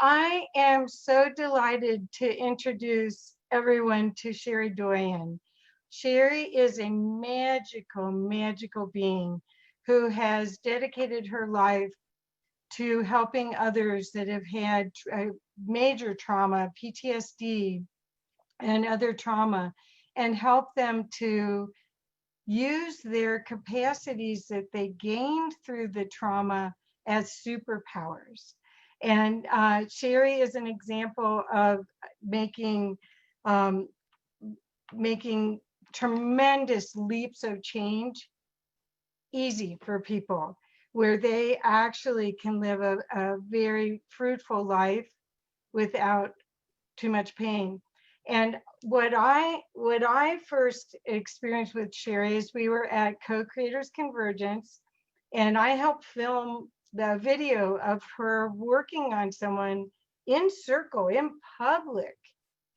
I am so delighted to introduce everyone to Cherie Doyen. Cherie is a magical, magical being who has dedicated her life to helping others that have had major trauma, PTSD, and other trauma, and help them to use their capacities that they gained through the trauma as superpowers. And Cherie is an example of making um, making tremendous leaps of change easy for people, where they actually can live a very fruitful life without too much pain. And what I first experienced with Cherie is we were at Co-Creators Convergence, and I helped film the video of her working on someone in circle, in public,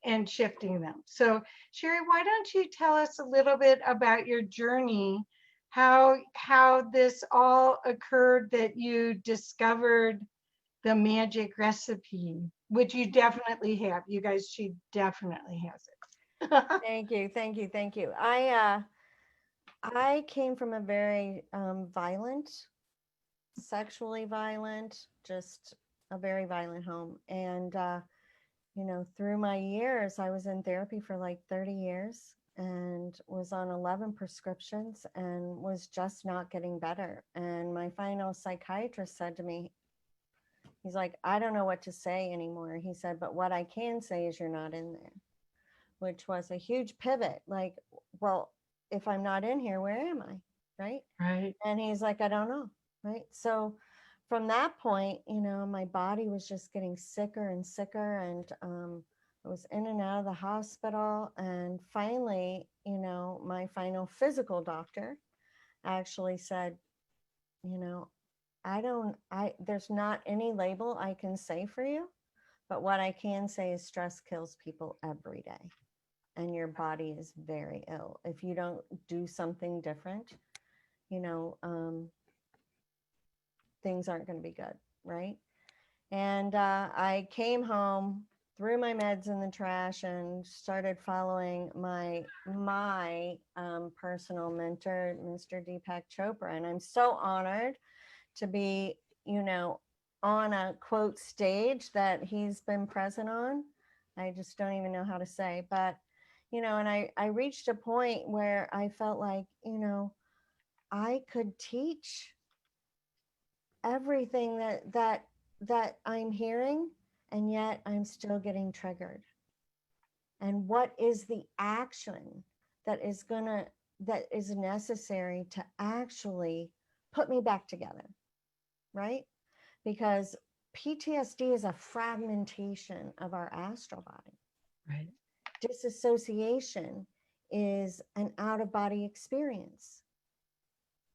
and shifting them. So Cherie, why don't you tell us a little bit about your journey, how this all occurred, that you discovered the magic recipe, which you definitely have. You guys, she definitely has it. Thank you, thank you, thank you. I came from a very violent, sexually violent, just a very violent home. And you know, through my years, I was in therapy for like 30 years and was on 11 prescriptions and was just not getting better. And my final psychiatrist said to me, he's like, I don't know what to say anymore. He said, but what I can say is you're not in there, which was a huge pivot. Like, well, if I'm not in here, where am I? Right. Right. And he's like, I don't know. Right. So from that point, you know, my body was just getting sicker and sicker. And I was in and out of the hospital. And finally, you know, my final physical doctor actually said, you know, there's not any label I can say for you, but what I can say is stress kills people every day. And your body is very ill. If you don't do something different, you know, things aren't going to be good. Right. And I came home, threw my meds in the trash, and started following my personal mentor, Mr. Deepak Chopra. And I'm so honored to be, you know, on a quote stage that he's been present on. I just don't even know how to say, but, you know, and I reached a point where I felt like, you know, I could teach everything that I'm hearing, and yet I'm still getting triggered. And what is the action that is necessary to actually put me back together, right? Because PTSD is a fragmentation of our astral body. Right. Disassociation is an out of body experience,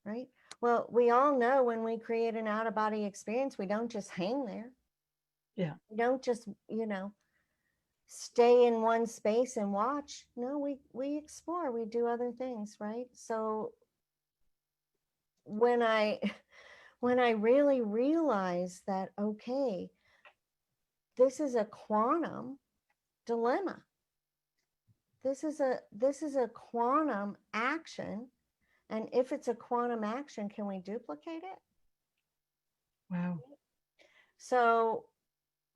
right? Well, we all know when we create an out of body experience, we don't just hang there. Yeah. We don't just, you know, stay in one space and watch. No, we explore, we do other things, right? So when I when I really realized that, okay, this is a quantum dilemma. This is a quantum action. And if it's a quantum action, can we duplicate it? Wow. So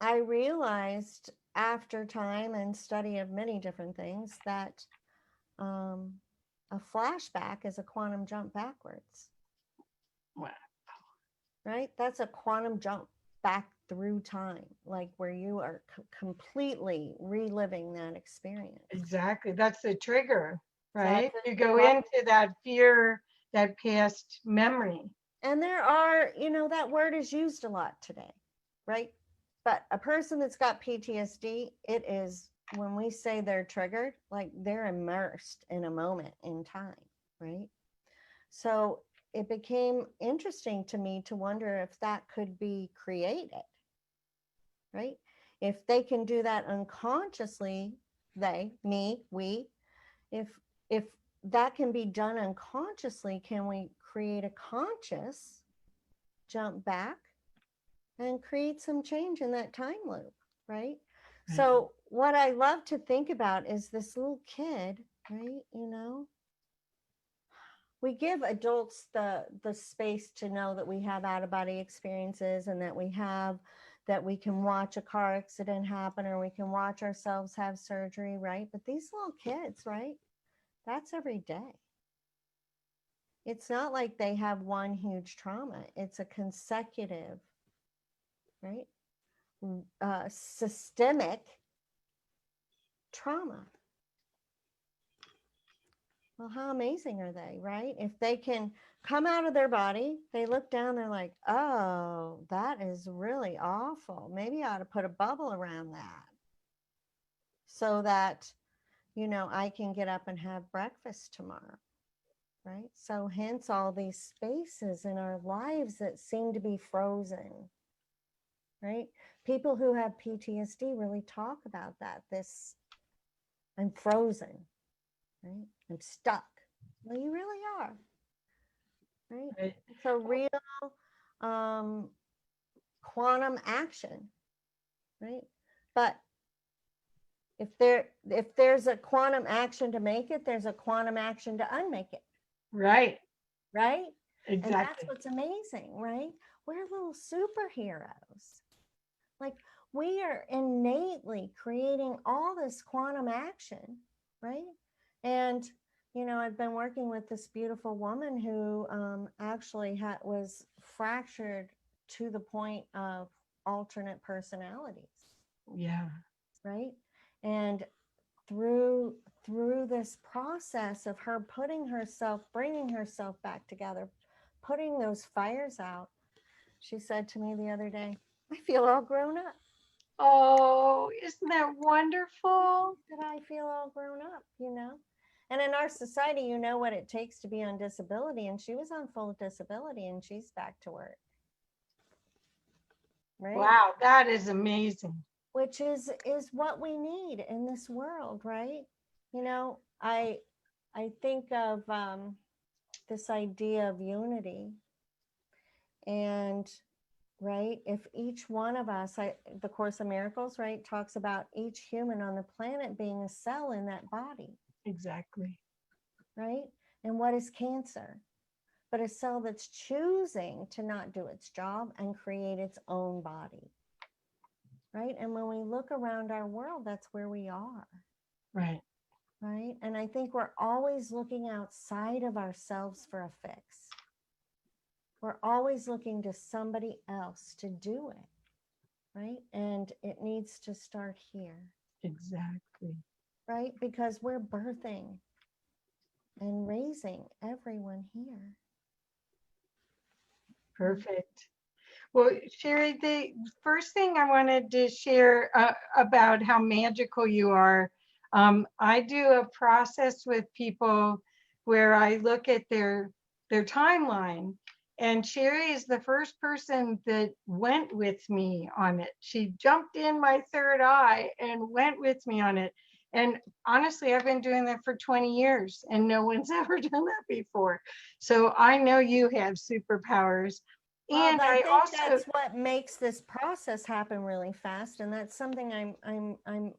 I realized after time and study of many different things that a flashback is a quantum jump backwards. Wow. Right? That's a quantum jump back through time, like where you are completely reliving that experience. Exactly. That's the trigger, right? That's You it, go right? into that fear, that past memory. And there are, you know, that word is used a lot today, right? But a person that's got PTSD, it is, when we say they're triggered, like they're immersed in a moment in time, right? So it became interesting to me to wonder if that could be created, right? If they can do that unconsciously, they, me, we, if if that can be done unconsciously, can we create a conscious jump back, and create some change in that time loop, right? Right. So what I love to think about is this little kid, right? We give adults the space to know that we have out of body experiences, and that we can watch a car accident happen, or we can watch ourselves have surgery, right? But these little kids, right? That's every day. It's not like they have one huge trauma. It's a consecutive, right? Systemic trauma. Well, how amazing are they, right? If they can come out of their body, they look down, they're like, oh, that is really awful. Maybe I ought to put a bubble around that so that, I can get up and have breakfast tomorrow, right? So hence all these spaces in our lives that seem to be frozen, right? People who have PTSD really talk about that. I'm frozen, right? I'm stuck. Well, you really are, right? Right. It's a real quantum action, right? But if there's a quantum action to make it, there's a quantum action to unmake it. Right. Right? Exactly. And that's what's amazing, right? We're little superheroes. Like, we are innately creating all this quantum action, right? And I've been working with this beautiful woman who actually was fractured to the point of alternate personalities. Yeah. Right? And through this process of her bringing herself back together, putting those fires out, she said to me the other day, I feel all grown up. Oh, isn't that wonderful? That I feel all grown up, And in our society, you know what it takes to be on disability. And she was on full disability, and she's back to work. Right? Wow, that is amazing. Which is what we need in this world, right? I think of this idea of unity, and right, if each one of us, the Course of Miracles, right, talks about each human on the planet being a cell in that body. Exactly. Right? And what is cancer? But a cell that's choosing to not do its job and create its own body. Right? And when we look around our world, that's where we are. Right. Right? And I think we're always looking outside of ourselves for a fix. We're always looking to somebody else to do it. Right? And it needs to start here. Exactly. Right? Because we're birthing and raising everyone here. Perfect. Well, Cherie, the first thing I wanted to share about how magical you are, I do a process with people where I look at their timeline, and Cherie is the first person that went with me on it. She jumped in my third eye and went with me on it. And honestly, I've been doing that for 20 years and no one's ever done that before. So I know you have superpowers. Well, And I think also, that's what makes this process happen really fast, and that's something I'm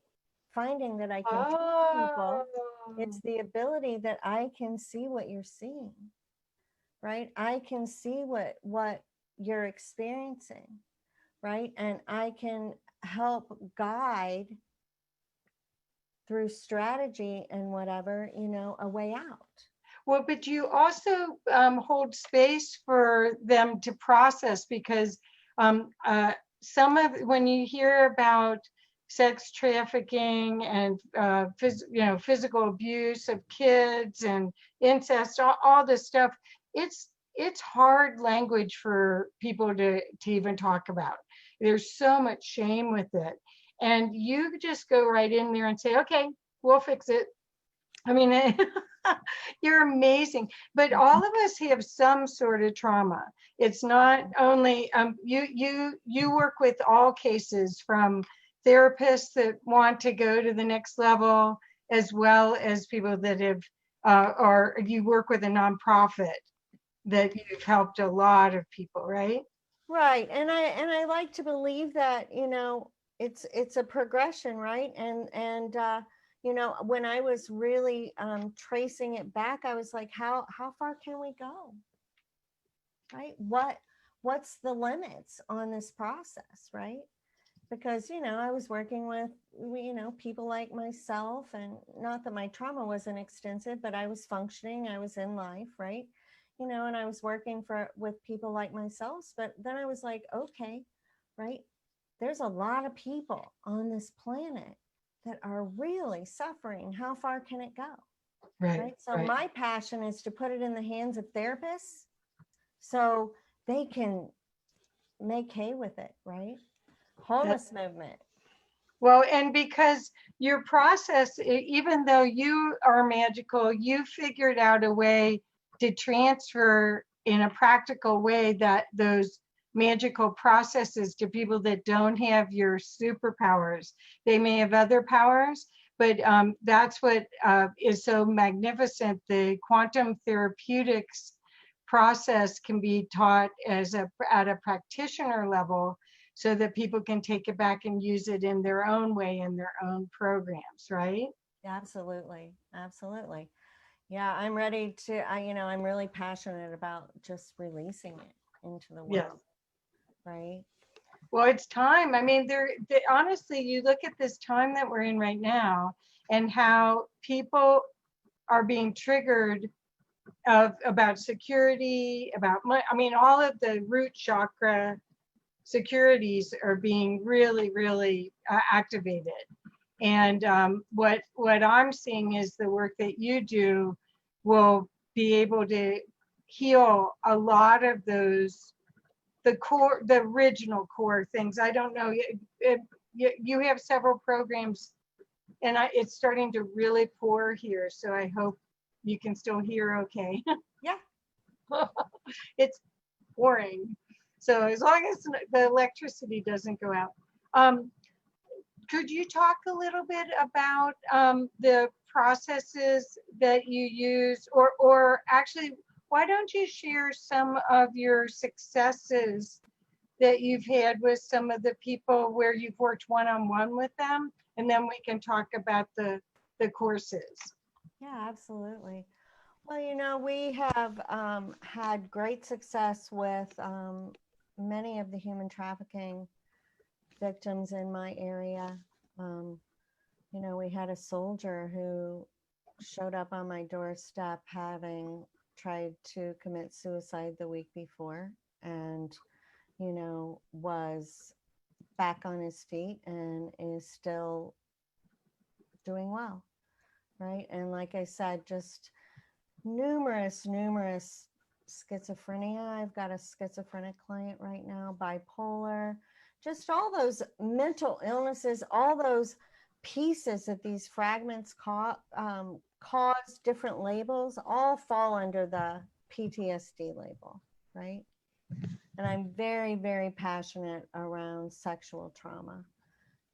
finding that I can teach people. It's the ability that I can see what you're seeing, right? I can see what you're experiencing, right? And I can help guide through strategy and whatever, a way out. well, but you also hold space for them to process, because some of, when you hear about sex trafficking and physical abuse of kids and incest, all this stuff, it's hard language for people to even talk about. There's so much shame with it, and you just go right in there and say, okay, we'll fix it. I mean, you're amazing. But all of us have some sort of trauma. It's not only you work with all cases, from therapists that want to go to the next level, as well as people that have, or you work with a nonprofit that you've helped a lot of people, right? Right. And I like to believe that, it's a progression, right? And when I was really tracing it back, I was like, how far can we go? Right? What's the limits on this process, right? Because, I was working with, people like myself, and not that my trauma wasn't extensive, but I was functioning, I was in life, right? And I was working with people like myself, but then I was like, okay, right? There's a lot of people on this planet that are really suffering. How far can it go? Right, Right. So right. my passion is to put it in the hands of therapists so they can make hay with it, right? That, Wholeness movement. well, and because your process, even though you are magical, you figured out a way to transfer in a practical way that those magical processes to people that don't have your superpowers. They may have other powers, but that's what is so magnificent. The quantum therapeutics process can be taught at a practitioner level so that people can take it back and use it in their own way in their own programs, right? Absolutely. Absolutely. Yeah, I'm ready to, I'm really passionate about just releasing it into the Yeah. world, right? Well, it's time. I mean, honestly, you look at this time that we're in right now and how people are being triggered about security, about money. I mean, all of the root chakra securities are being really, really activated. And what I'm seeing is the work that you do will be able to heal a lot of those, the original core things. I don't know. You have several programs, and it's starting to really pour here. So I hope you can still hear okay. Yeah. It's pouring. So as long as the electricity doesn't go out. Um, could you talk a little bit about the processes that you use, or actually, why don't you share some of your successes that you've had with some of the people where you've worked one-on-one with them, and then we can talk about the courses. Yeah, absolutely. Well, we have had great success with many of the human trafficking victims in my area. Um, we had a soldier who showed up on my doorstep having tried to commit suicide the week before, and, was back on his feet and is still doing well. Right. And like I said, just numerous schizophrenia. I've got a schizophrenic client right now, bipolar, just all those mental illnesses, all those pieces that these fragments cause different labels, all fall under the PTSD label, right? And I'm very, very passionate around sexual trauma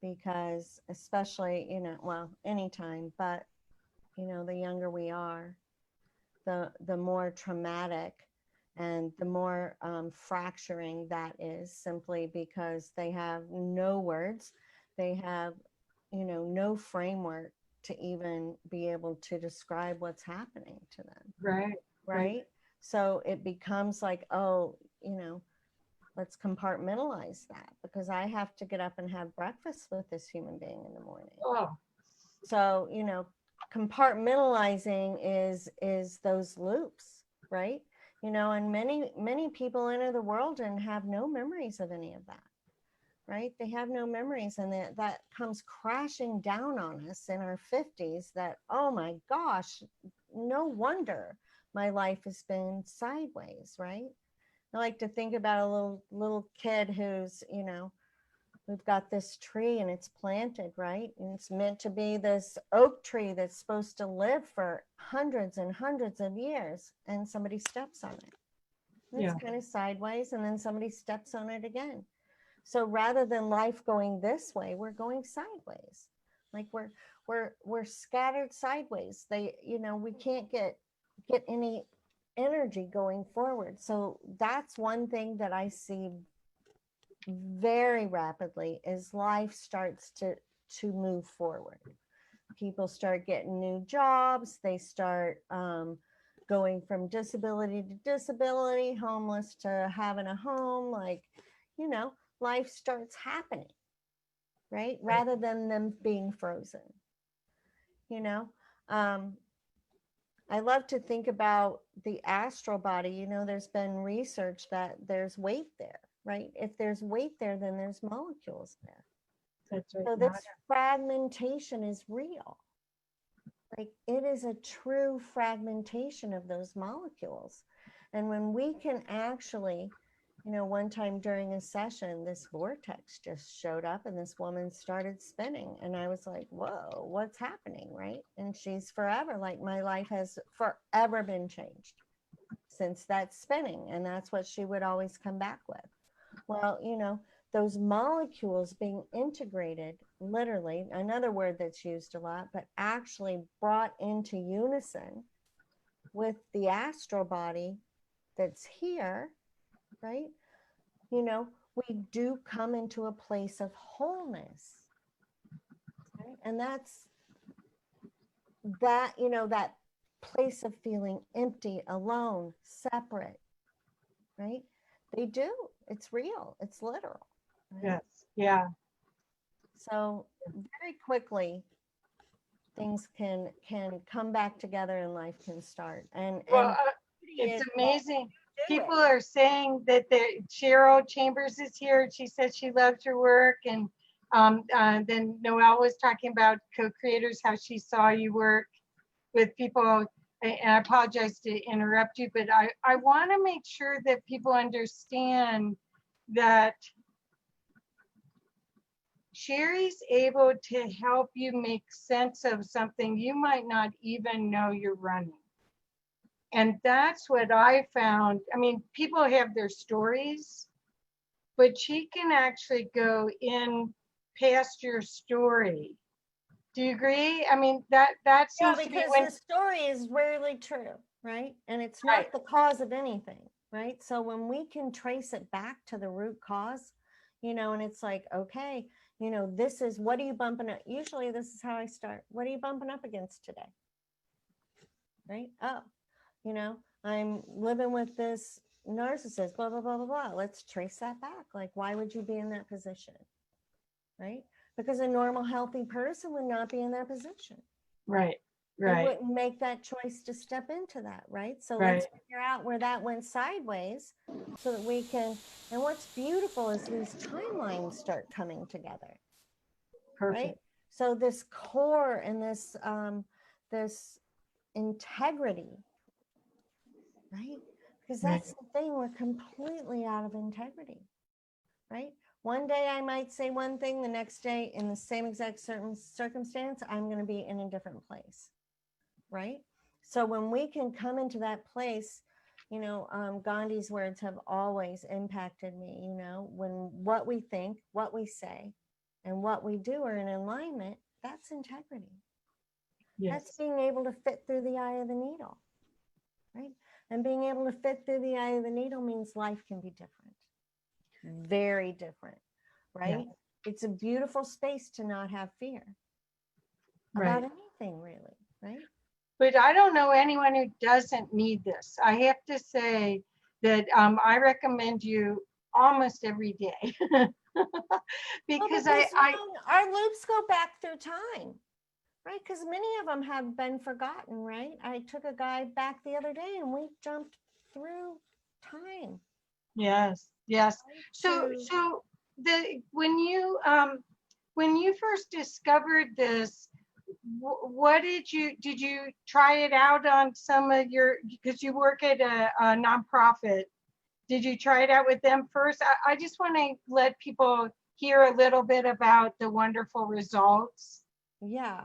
because, especially, well, anytime, but, the younger we are, the more traumatic and the more fracturing that is, simply because they have no words, they have no framework to even be able to describe what's happening to them, Right, right. right? So it becomes like, oh, let's compartmentalize that, because I have to get up and have breakfast with this human being in the morning. Oh, So, compartmentalizing is those loops, right? And many people enter the world and have no memories of any of that, right? They have no memories, and that comes crashing down on us in our 50s, that, oh my gosh, no wonder my life has been sideways, right? I like to think about a little kid who's, we've got this tree and it's planted, right? And it's meant to be this oak tree that's supposed to live for hundreds and hundreds of years, and somebody steps on it. And it's kind of sideways, and then somebody steps on it again. So rather than life going this way, we're going sideways. Like we're scattered sideways. We can't get any energy going forward. So that's one thing that I see very rapidly as life starts to move forward. People start getting new jobs. They start going from disability to disability, homeless to having a home. Like, you know, life starts happening, right? Rather than them being frozen, you know. I love to think about the astral body. You know, there's been research that there's weight there, right? If there's weight there, then there's molecules there. That's right. So this fragmentation is real. Like, it is a true fragmentation of those molecules. And when we can actually, you know, one time during a session, this vortex just showed up and this woman started spinning. And I was like, whoa, what's happening, right? And she's forever, like, my life has forever been changed since that spinning. And that's what she would always come back with. Well, you know, those molecules being integrated, literally, another word that's used a lot, but actually brought into unison with the astral body that's here, right? You know, we do come into a place of wholeness, right? And that's that, you know, that place of feeling empty, alone, separate, right? They do. It's real. It's literal. Right? Yes. Yeah. So very quickly, things can come back together and life can start. And It's amazing. People are saying that Cheryl Chambers is here. She says she loves your work. And then Noelle was talking about co-creators, how she saw you work with people. And I apologize to interrupt you, but I want to make sure that people understand that Cherie's able to help you make sense of something you might not even know you're running. And that's what I found. I mean, people have their stories, but she can actually go in past your story. Do you agree? I mean, that seems to be when the story is rarely true, right? And it's not the cause of anything, right? So when we can trace it back to the root cause, you know, and it's like, okay, you know, this is, what are you bumping up? Usually this is how I start. What are you bumping up against today? Right? Oh, you know, I'm living with this narcissist, blah, blah, blah, blah, blah. Let's trace that back. Like, why would you be in that position? Right? Because a normal, healthy person would not be in that position. Right. They wouldn't make that choice to step into that, right? So let's figure out where that went sideways so that we can, and what's beautiful is these timelines start coming together. Perfect. Right? So this core and this this integrity, right? Because that's the thing, we're completely out of integrity, right? One day I might say one thing, the next day in the same exact circumstance, I'm going to be in a different place, right? So when we can come into that place, you know, Gandhi's words have always impacted me, you know, when what we think, what we say, and what we do are in alignment, that's integrity. Yes. That's being able to fit through the eye of the needle, right? And being able to fit through the eye of the needle means life can be different. Very different, right? Yeah. It's a beautiful space to not have fear about anything, really, right? But I don't know anyone who doesn't need this. I have to say that I recommend you almost every day because our loops go back through time, right? Because many of them have been forgotten, right? I took a guy back the other day and we jumped through time. Yes. So when you first discovered this, what did you try it out on some of your, because you work at a nonprofit, did you try it out with them first? I just want to let people hear a little bit about the wonderful results. Yeah.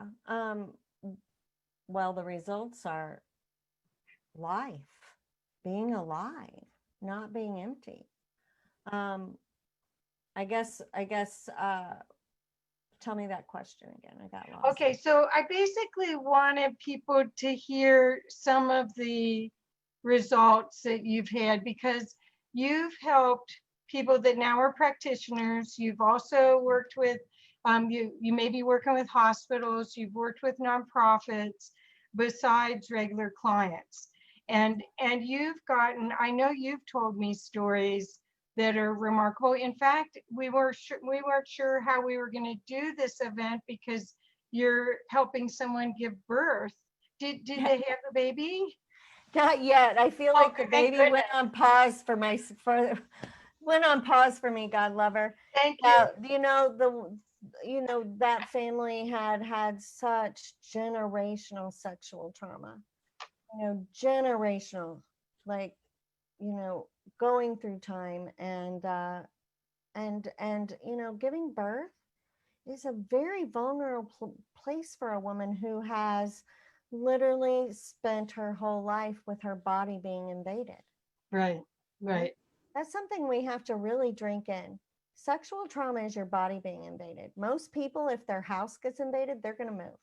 Well, the results are life, being alive, not being empty. I guess tell me that question again. I got lost. Okay, so I basically wanted people to hear some of the results that you've had, because you've helped people that now are practitioners. You've also worked with, you may be working with hospitals, you've worked with nonprofits besides regular clients. And you've gotten, I know you've told me stories that are remarkable. In fact, we weren't sure how we were going to do this event because you're helping someone give birth. Did they have a baby? Not yet. I feel like the thank baby goodness. went on pause for my went on pause for me. God love her. Thank you. You know that family had such generational sexual trauma. You know, generational, like, you know, going through time and you know, giving birth is a very vulnerable place for a woman who has literally spent her whole life with her body being invaded. Right. That's something we have to really drink in. Sexual trauma is your body being invaded. Most people, if their house gets invaded, they're going to move.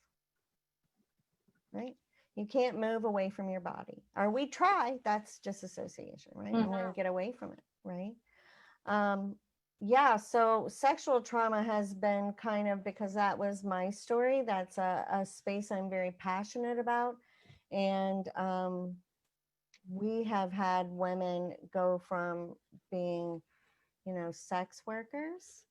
Right? You can't move away from your body. Or we try, that's disassociation, right? Mm-hmm. I'm going to get away from it, right? Yeah, so sexual trauma has been kind of, because that was my story, that's a space I'm very passionate about. And we have had women go from being, you know, sex workers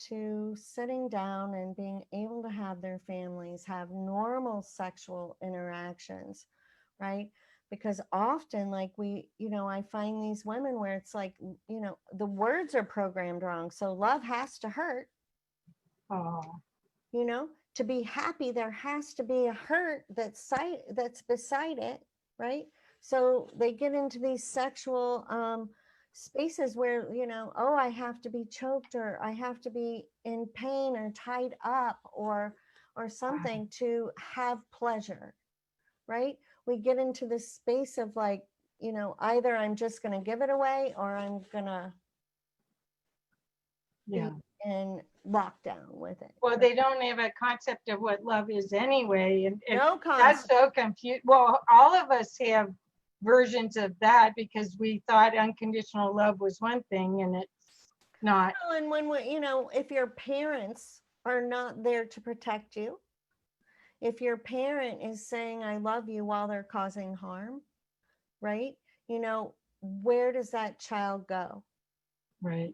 to sitting down and being able to have their families have normal sexual interactions, right? Because often, like, we, you know, I find these women where it's like, you know, the words are programmed wrong. So love has to hurt. Oh. You know, to be happy, there has to be a hurt that's beside it, right? So they get into these sexual spaces where, you know, oh, I have to be choked, or I have to be in pain or tied up or something to have pleasure, right? We get into this space of, like, you know, either I'm just going to give it away or I'm going to be in lockdown with it. Well, they don't have a concept of what love is anyway. And No that's concept. so confused. Well, all of us have versions of that because we thought unconditional love was one thing and it's not. Well, and when we, you know, if your parents are not there to protect you, if your parent is saying I love you while they're causing harm, right? You know, where does that child go? Right.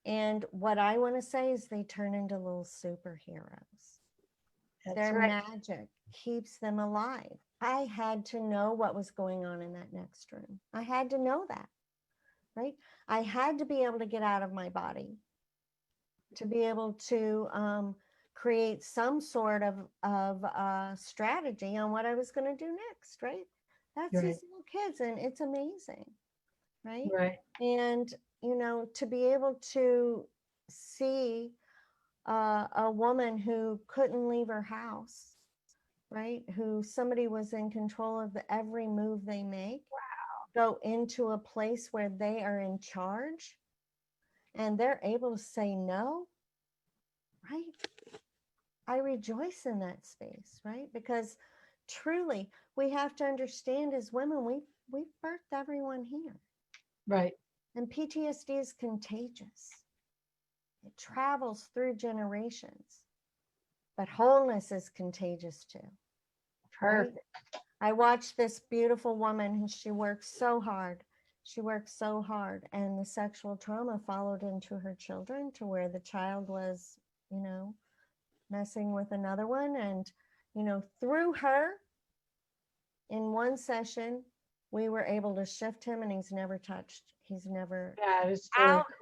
And what I want to say is they turn into little superheroes. Their magic keeps them alive. I had to know what was going on in that next room. I had to know that, right? I had to be able to get out of my body to be able to create some sort of strategy on what I was going to do next, right? That's these little kids, and it's amazing, right? And, you know, to be able to see a woman who couldn't leave her house, right? Who somebody was in control of every move they make, go into a place where they are in charge and they're able to say no, right? I rejoice in that space, right? Because truly, we have to understand as women, we've birthed everyone here. Right. And PTSD is contagious. It travels through generations. But wholeness is contagious too. Perfect. Right? I watched this beautiful woman and she worked so hard. She worked so hard, and the sexual trauma followed into her children to where the child was, you know, messing with another one. And, you know, through her, in one session, we were able to shift him, and he's never touched. He's never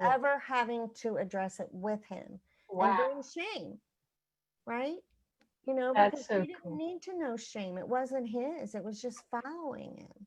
ever having to address it with him. And bring shame, right? You know, because he didn't need to know shame. It wasn't his. It was just following him.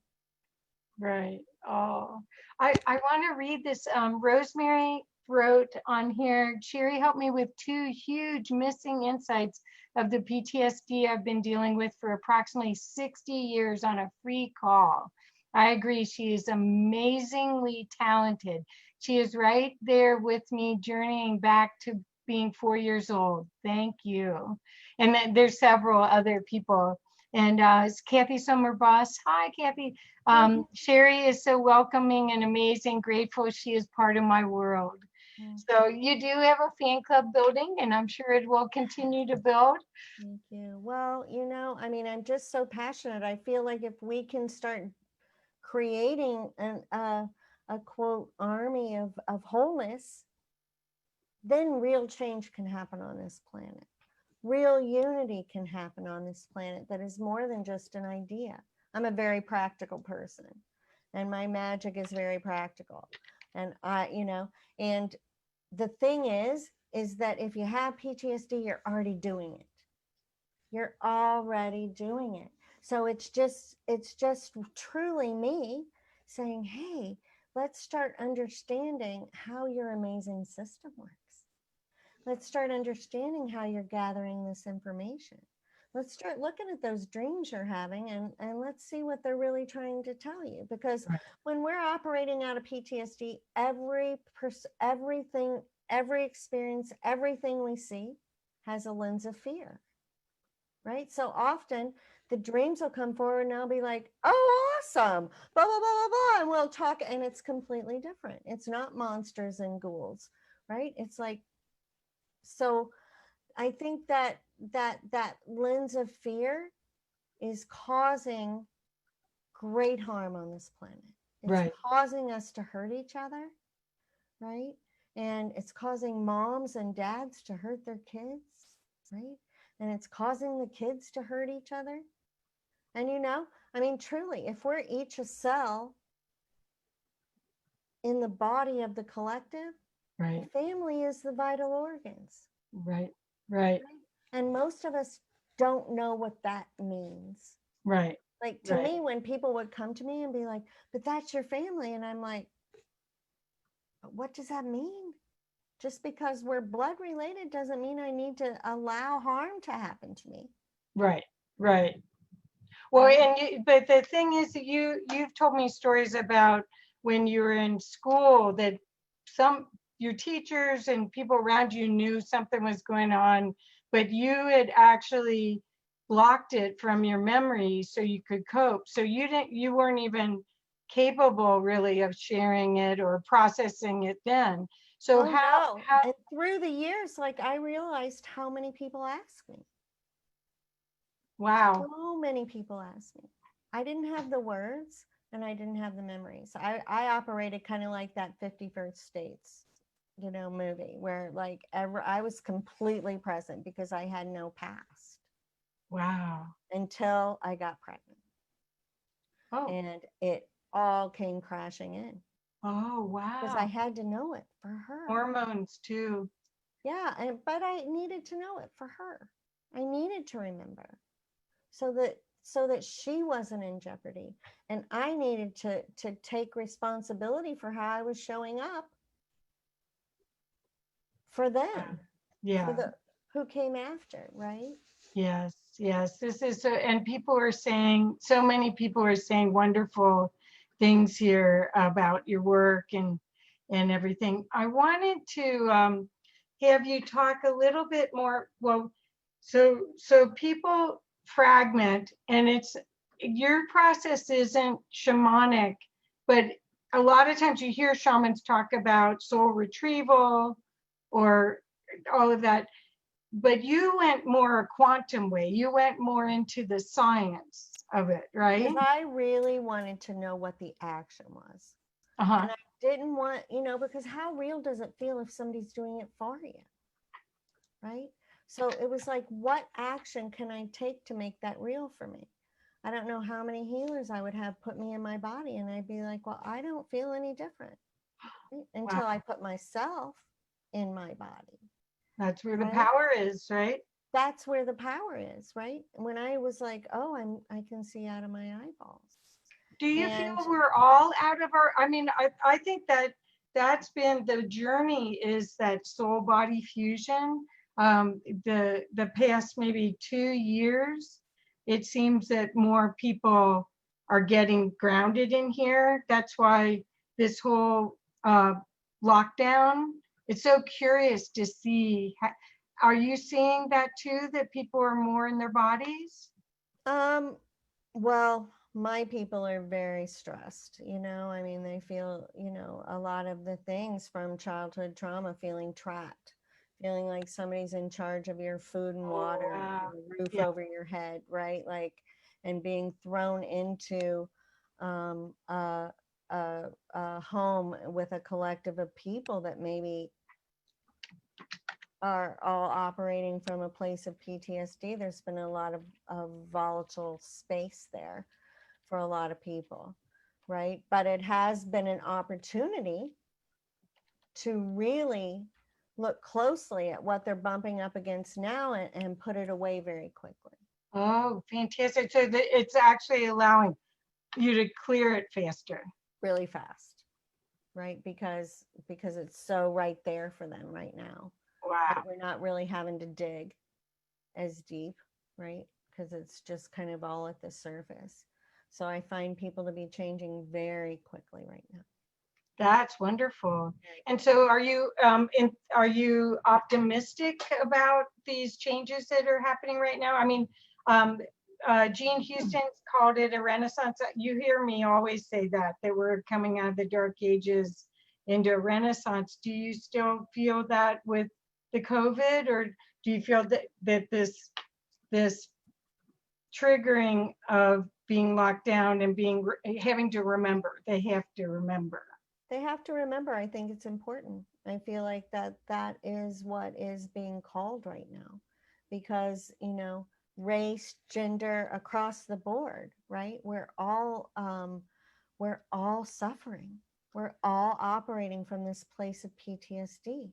Right. Oh, I want to read this. Rosemary wrote on here, Cherie helped me with 2 huge missing insights of the PTSD I've been dealing with for approximately 60 years on a free call. I agree. She is amazingly talented. She is right there with me, journeying back to being 4 years old. Thank you. And then there's several other people And it's Kathy Sommer Boss. Hi, Kathy. Cherie is so welcoming and amazing, grateful she is part of my world. So you do have a fan club building, and I'm sure it will continue to build. Thank you. Well, you know, I mean, I'm just so passionate. I feel like if we can start creating a quote army of wholeness, then real change can happen on this planet. Real unity can happen on this planet that is more than just an idea. I'm a very practical person, and my magic is very practical. And you know, and the thing is that if you have PTSD, you're already doing it. You're already doing it. So it's just truly me saying, hey, let's start understanding how your amazing system works. Let's start understanding how you're gathering this information. Let's start looking at those dreams you're having, and let's see what they're really trying to tell you. Because when we're operating out of PTSD, everything, every experience, everything we see has a lens of fear, right? So often the dreams will come forward and I'll be like, oh, awesome, blah, blah, blah, blah, blah. And we'll talk, and it's completely different. It's not monsters and ghouls, right? It's like, so I think that lens of fear is causing great harm on this planet. It's causing us to hurt each other, right? And it's causing moms and dads to hurt their kids, right? And it's causing the kids to hurt each other. And you know, I mean, truly, if we're each a cell in the body of the collective, the family is the vital organs. Right. And most of us don't know what that means. Like to me, when people would come to me and be like, but that's your family. And I'm like, what does that mean? Just because we're blood related doesn't mean I need to allow harm to happen to me. Right. Well, and but the thing is that you've told me stories about when you were in school that your teachers and people around you knew something was going on, but you had actually blocked it from your memory so you could cope. So you weren't even capable really of sharing it or processing it then. So how and through the years, like I realized how many people ask me. Wow. So many people ask me. I didn't have the words and I didn't have the memories. I operated kind of like that 51st States, you know, movie where like I was completely present because I had no past. Wow. Until I got pregnant. Oh. And it all came crashing in. Oh, wow. Because I had to know it for her. Hormones too. Yeah, but I needed to know it for her. I needed to remember so that she wasn't in jeopardy. And I needed to take responsibility for how I was showing up for them. Yeah. For who came after, right? Yes. This is so, and people are saying, so many people are saying wonderful things here about your work and everything. I wanted to have you talk a little bit more. Well, so people fragment, and your process isn't shamanic, but a lot of times you hear shamans talk about soul retrieval or all of that. But you went more a quantum way. You went more into the science of it, right? Because I really wanted to know what the action was. And I didn't want, you know, because how real does it feel if somebody's doing it for you? Right? So it was like, what action can I take to make that real for me? I don't know how many healers I would have put me in my body. And I'd be like, well, I don't feel any different until I put myself in my body. That's where the power is, right? That's where the power is, right? When I was like, oh, I can see out of my eyeballs. Do you feel we're all out of our, I mean, I think that's been the journey, is that soul body fusion. The past maybe 2 years, it seems that more people are getting grounded in here. That's why this whole lockdown, it's so curious to see. Are you seeing that too, that people are more in their bodies? Um, well, my people are very stressed, you know. I mean, they feel, you know, a lot of the things from childhood trauma, feeling trapped, feeling like somebody's in charge of your food and Oh, water wow. and the roof Yeah. over your head, right? Like, and being thrown into um, a, a home with a collective of people that maybe are all operating from a place of PTSD. There's been a lot of volatile space there for a lot of people, right? But it has been an opportunity to really look closely at what they're bumping up against now and put it away very quickly, Oh, fantastic. So it's actually allowing you to clear it faster. really fast, right? Because it's so right there for them right now. Wow. Right? We're not really having to dig as deep, right? Because it's just kind of all at the surface. So I find people to be changing very quickly right now. That's wonderful. Very And quickly. so are you optimistic about these changes that are happening right now? I mean, um, Jean Houston's called it a renaissance. You hear me always say that we're coming out of the dark ages into a renaissance. Do you still feel that with the COVID, or do you feel that this triggering of being locked down and having to remember, they have to remember? They have to remember, I think it's important. I feel like that is what is being called right now because, you know, race, gender, across the board, right? We're all suffering. We're all operating from this place of PTSD.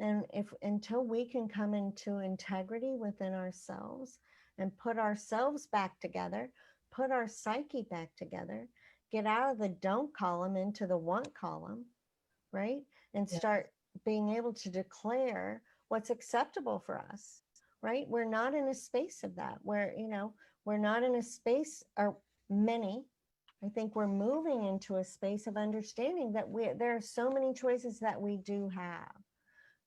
And if until we can come into integrity within ourselves and put ourselves back together, put our psyche back together, get out of the don't column into the want column, right? And Yeah. start being able to declare what's acceptable for us, right? We're not in a space of that. We're not in a space, or many, I think we're moving into a space of understanding that there are so many choices that we do have,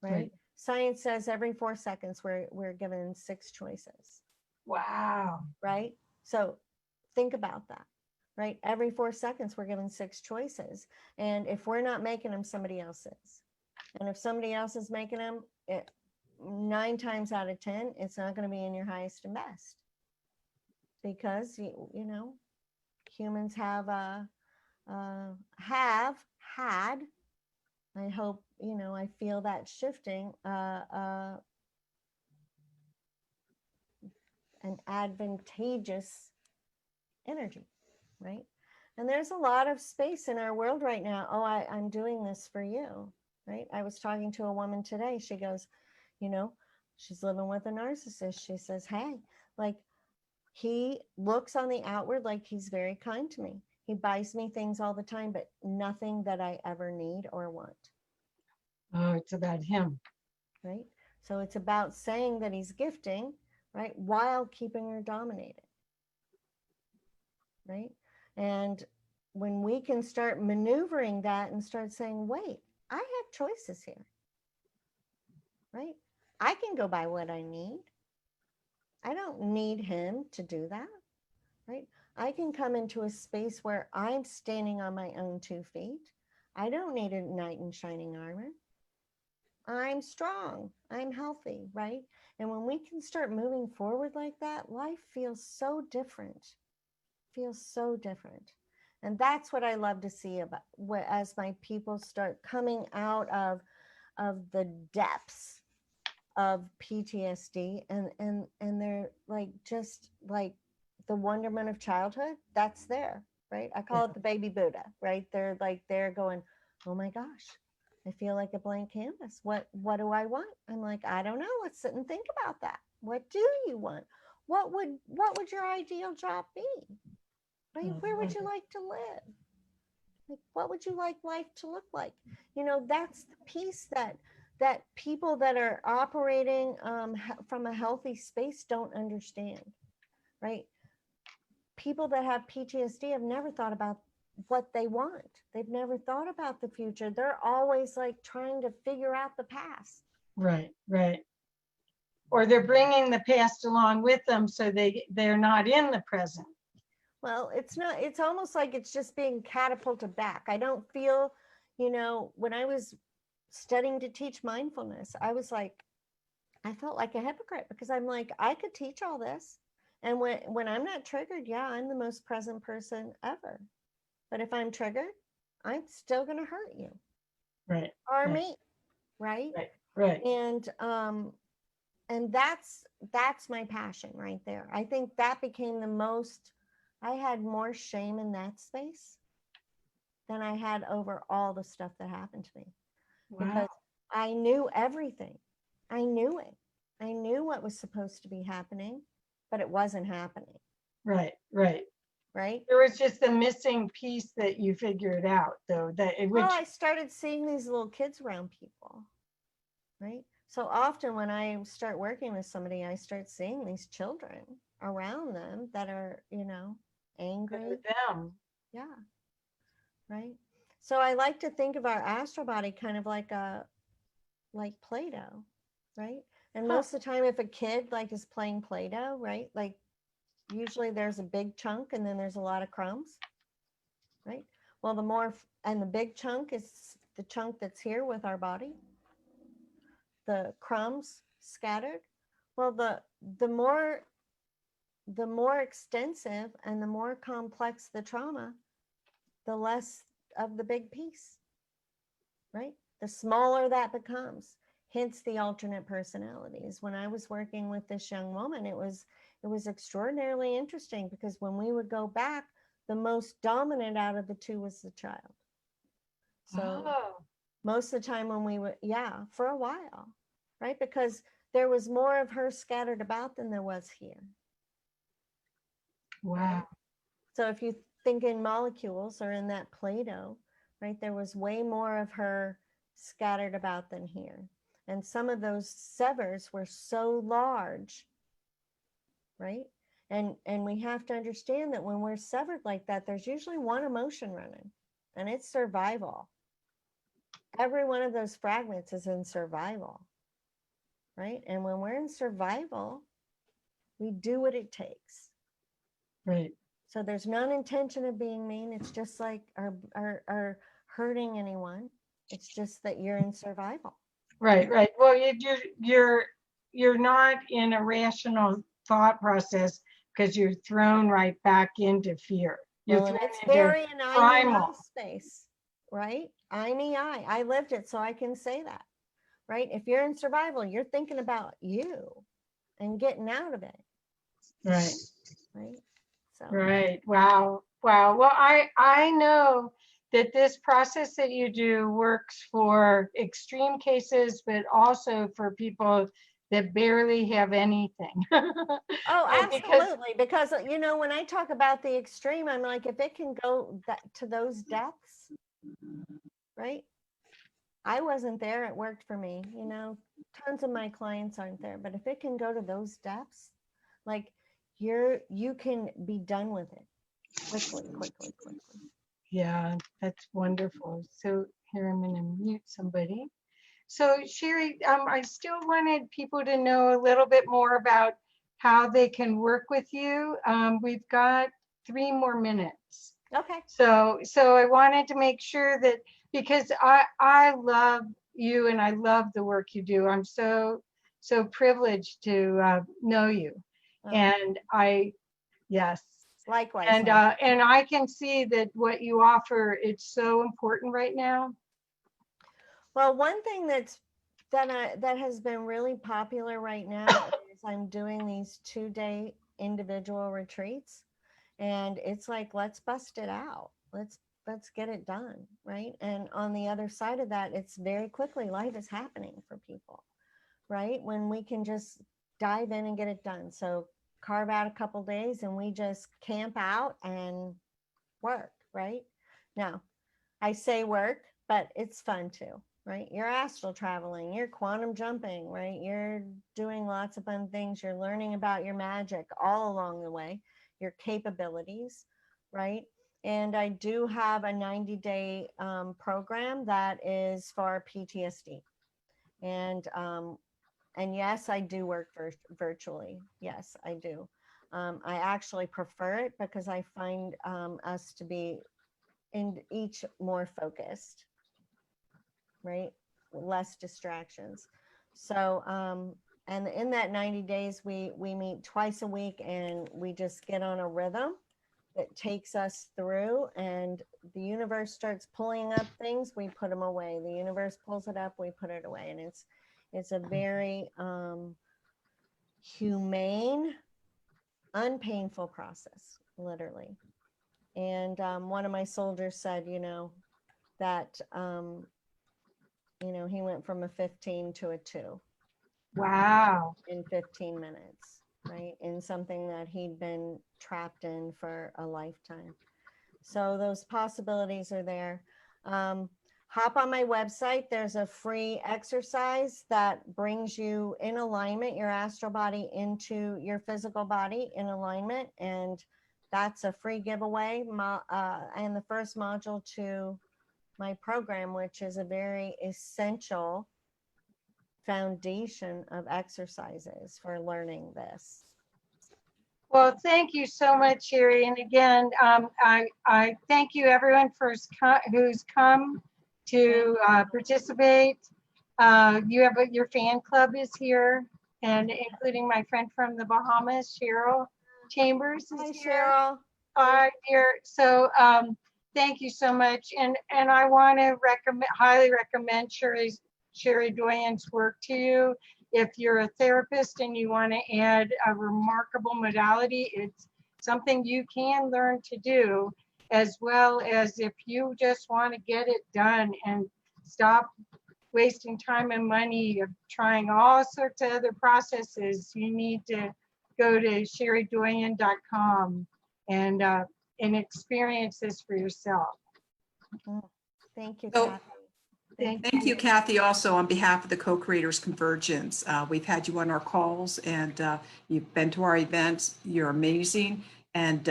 right? Right. Science says every 4 seconds we're given 6 choices, Wow. right? So think about that, right? Every 4 seconds we're given 6 choices. And if we're not making them, somebody else is. And if somebody else is making them, 9 times out of 10, it's not going to be in your highest and best because, you know, humans have had, I hope, you know, I feel that shifting, an advantageous energy, right? And there's a lot of space in our world right now. Oh, I'm doing this for you, right? I was talking to a woman today. She goes, you know, she's living with a narcissist. She says, hey, like, he looks on the outward like he's very kind to me. He buys me things all the time, but nothing that I ever need or want, Oh, it's about him. right? So it's about saying that he's gifting, right, while keeping her dominated, right? And when we can start maneuvering that and start saying, wait, I have choices here, right? I can go buy what I need. I don't need him to do that, right? I can come into a space where I'm standing on my own 2 feet. I don't need a knight in shining armor. I'm strong. I'm healthy, right? And when we can start moving forward like that, life feels so different. Feels so different. And that's what I love to see about as my people start coming out of the depths of PTSD and they're like just like the wonderment of childhood that's there, right? I Yeah. call it the baby Buddha, right? They're like they're going, oh my gosh, I feel like a blank canvas. What do I want? I'm like, I don't know. Let's sit and think about that. What do you want? What would your ideal job be? Right? Oh, Where would you wonderful. like to live? Like, what would you like life to look like? You know, that's the piece that people that are operating from a healthy space don't understand, right? People that have PTSD have never thought about what they want. They've never thought about the future. They're always like trying to figure out the past. Right, right. or they're bringing the past along with them, so they're not in the present. Well, it's not, it's almost like it's just being catapulted back. I don't feel, you know, when I was studying to teach mindfulness, I was like, I felt like a hypocrite because I'm like, I could teach all this. And when I'm not triggered, yeah, I'm the most present person ever. But if I'm triggered, I'm still going to hurt you Right. or Right. me, right? Right. Right. And that's my passion right there. I think that became the most, I had more shame in that space than I had over all the stuff that happened to me. Wow. Because I knew everything. I knew it. I knew what was supposed to be happening, but it wasn't happening. Right. Right. Right. There was just a missing piece that you figured out, though, Well, I started seeing these little kids around people. Right. So often when I start working with somebody, I start seeing these children around them that are, you know, angry. them. Yeah. Right. So I like to think of our astral body kind of like Play-Doh, right? And most of the time, if a kid like is playing Play-Doh, right, like usually there's a big chunk and then there's a lot of crumbs, right? Well, and the big chunk is the chunk that's here with our body. The crumbs scattered. Well, the more extensive and the more complex the trauma, the less of the big piece, right? The smaller that becomes. Hence the alternate personalities. When I was working with this young woman, it was extraordinarily interesting because when we would go back, the most dominant out of the two was the child. So most of the time when we would, yeah, for a while, right? Because there was more of her scattered about than there was here. Wow. Right? So if you think in molecules or in that Play-Doh, right, there was way more of her scattered about than here. And some of those severs were so large, right? And we have to understand that when we're severed like that, there's usually one emotion running, and it's survival. Every one of those fragments is in survival, right? And when we're in survival, we do what it takes. Right. So there's no intention of being mean. It's just like or hurting anyone. It's just that you're in survival. Right. Right. Well, you're not in a rational thought process because you're thrown right back into fear. You're Well, thrown it's into very an primal space, right? I lived it, so I can say that, right? If you're in survival, you're thinking about you and getting out of it. Right. Right. So. Right. Wow. Wow. Well, I know that this process that you do works for extreme cases, but also for people that barely have anything. Oh, Because absolutely. Because, you know, when I talk about the extreme, I'm like, if it can go to those depths, right? I wasn't there. It worked for me. You know, tons of my clients aren't there. But if it can go to those depths, like you can be done with it quickly. yeah, that's wonderful. So here I'm going to mute somebody. So Cherie, I still wanted people to know a little bit more about how they can work with you. We've got 3 more minutes. Okay. So I wanted to make sure that, because I love you and I love the work you do. I'm so privileged to know you. Oh. And yes. Likewise. And I can see that what you offer, it's so important right now. Well, one thing that has been really popular right now is I'm doing these 2-day individual retreats, and it's like, let's bust it out. Let's get it done, right? And on the other side of that, it's very quickly life is happening for people, right? When we can just dive in and get it done. So carve out a couple days and we just camp out and work, right? Now, I say work, but it's fun too, right? You're astral traveling, you're quantum jumping, right? You're doing lots of fun things. You're learning about your magic all along the way, your capabilities, right? And I do have a 90-day program that is for PTSD. And And yes, I do work virtually. Yes, I do. I actually prefer it because I find us to be in each more focused, right? Less distractions. So, and in that 90 days, we meet twice a week, and we just get on a rhythm that takes us through, and the universe starts pulling up things, we put them away. The universe pulls it up, we put it away. And it's a very humane, unpainful process, literally. And one of my soldiers said, that he went from a 15 to a 2 Wow. in 15 minutes, right? In something that he'd been trapped in for a lifetime. So those possibilities are there. Hop on my website. There's a free exercise that brings you in alignment, your astral body into your physical body in alignment. And that's a free giveaway. And the first module to my program, which is a very essential foundation of exercises for learning this. Well, thank you so much, Cherie. And again, I thank you everyone who's come to participate. You have your fan club is here, and including my friend from the Bahamas, Cheryl Chambers is Hi, here. Cheryl. Hi, dear. So thank you so much. And I want to highly recommend Cherie Doyen's work to you. If you're a therapist and you want to add a remarkable modality, it's something you can learn to do, as well as if you just want to get it done and stop wasting time and money of trying all sorts of other processes. You need to go to cheriedoyen.com and experience this for yourself. Thank you, So, Kathy. Thank you, Kathy, also on behalf of the co-creators Convergence. We've had you on our calls, and you've been to our events. You're amazing. And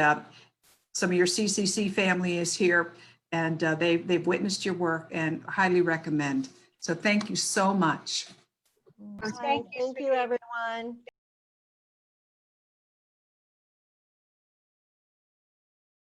some of your CCC family is here, and they've witnessed your work and highly recommend. So thank you so much. Well, Thank you, everyone.